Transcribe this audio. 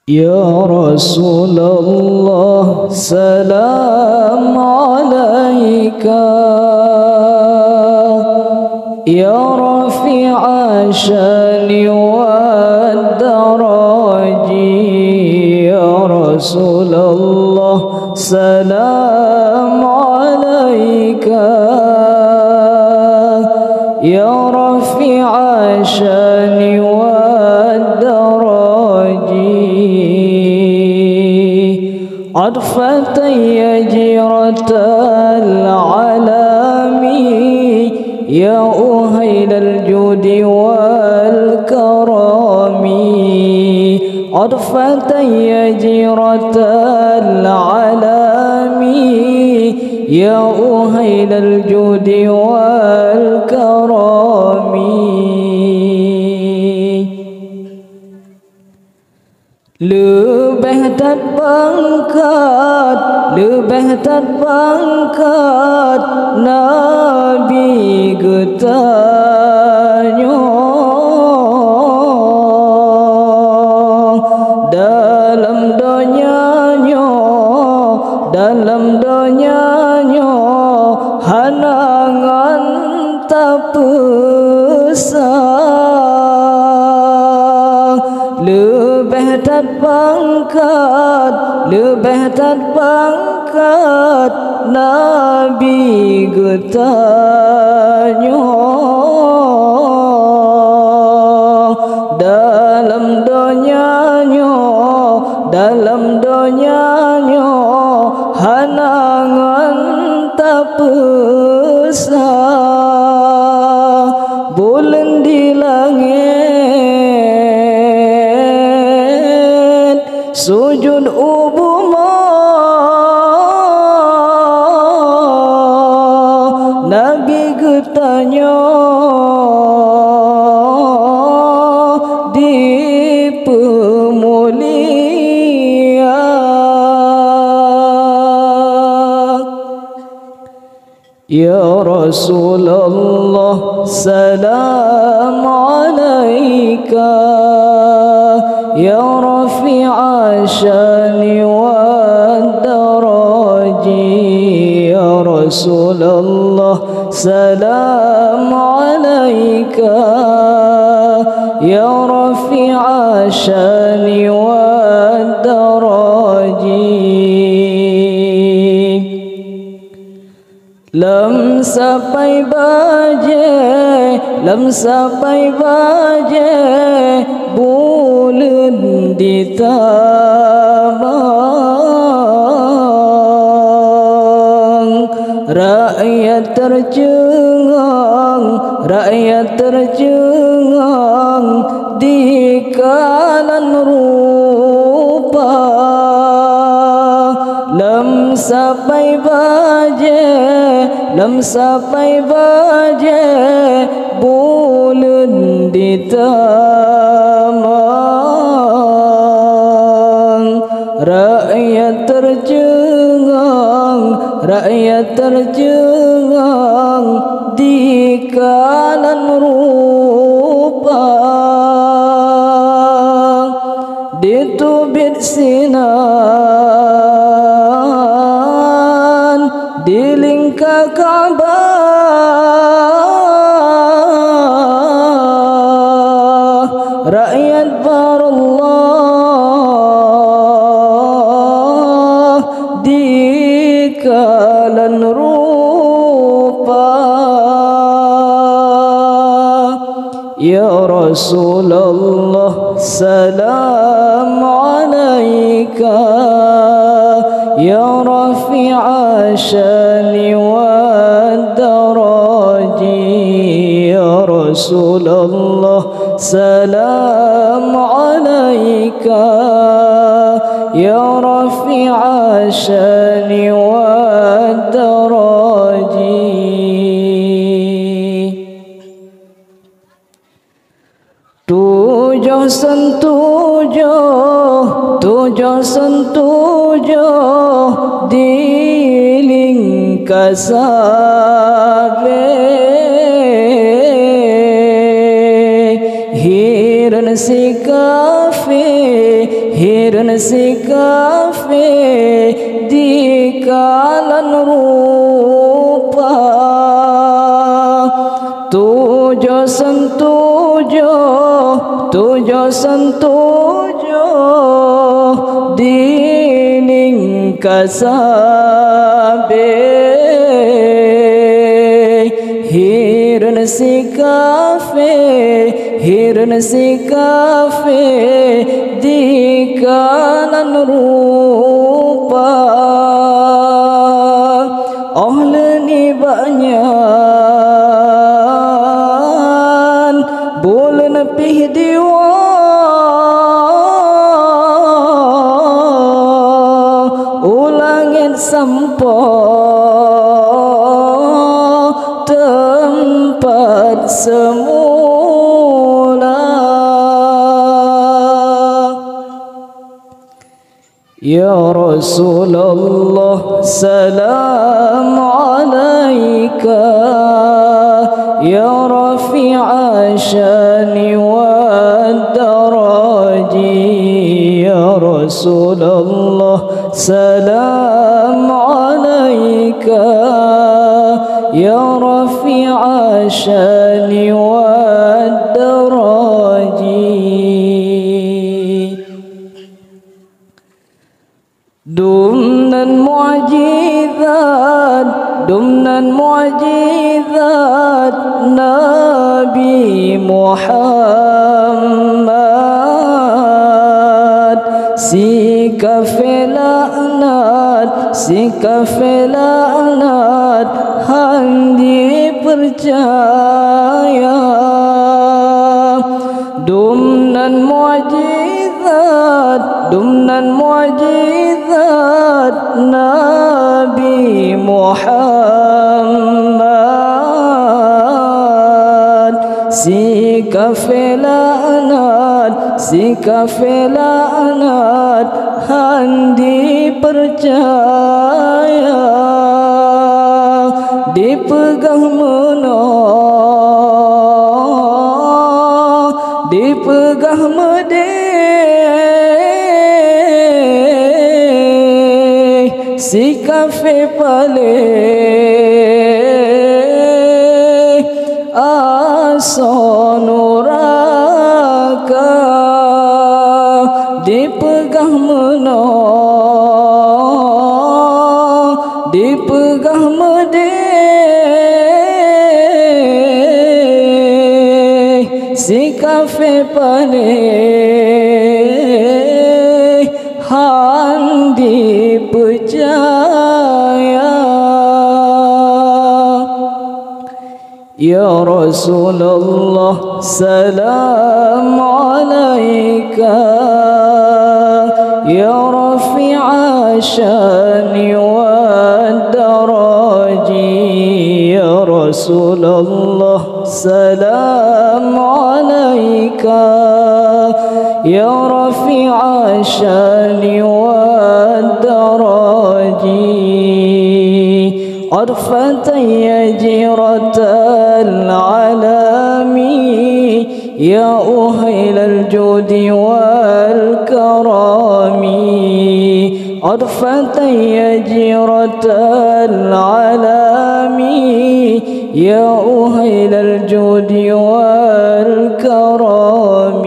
Ya Rasulullah salam alaika Ya Rafi'a syani wa daraji Ya Rasulullah salam alaika Ya Rafi'a syani wa عطفة يجرة العالم يا أهيل الجود والكرم عطفة يجرة العالم يا أهيل الجود والكرم lebih terbangkat Nabi getanya dalam donyanya hanangan tak pesah lebih terbangkat Nabi getanya dalam donyanya hanangan tak pesah bulan di langit sujud Nabi getanya di pemulia Ya Rasulullah salam alaika Ya Rafi'a syani wa daraji Ya Rasulullah salam alaika Ya Rafi'a syani wa daraji lam sampai baje bulan ditabang rakyat tercengang di kalan rupa lam sampai baje bulan ditamang rakyat tercengang di kalan rupa ditubit sinan di lingkar Ka'bah rakyat barallah di kalan rupa Ya Rasulullah salam alaika Ya Rafi'a syani wa daraji Ya Rasulullah salam alaika Ya Rafi'a syani wa daraji tujuh sentujuh di lingkasabe hiran si kafe hiran sikafe di kalan rupa tujuh sentujuh dining kasabe hiran sikafe di kanan rupa ohleni banyan bulan pih diwa ulangin sampo tempat semula. Ya Rasulullah salam alaika ya rafi'a syani wa daraji ya Rasulullah salam alaika ya rafi'a syani wa daraji dumnan mu'jizat Nabi Muhammad sikafe la'nat handi percaya dumnan mu'jizat Nabi Muhammad sikafe la'nat handi percaya dipegang mede sikafe pale asonuraka dipegang mede sikafe pale handi percaya. Ya Rasulullah salam alaika ya rafi'a syani wa daraji ya Rasulullah salam alaika ya rafi'a syani wa daraji عرفة يجرة العالم يا أهيل الجود والكرم عرفة يجرة العالم يا أهيل الجود والكرم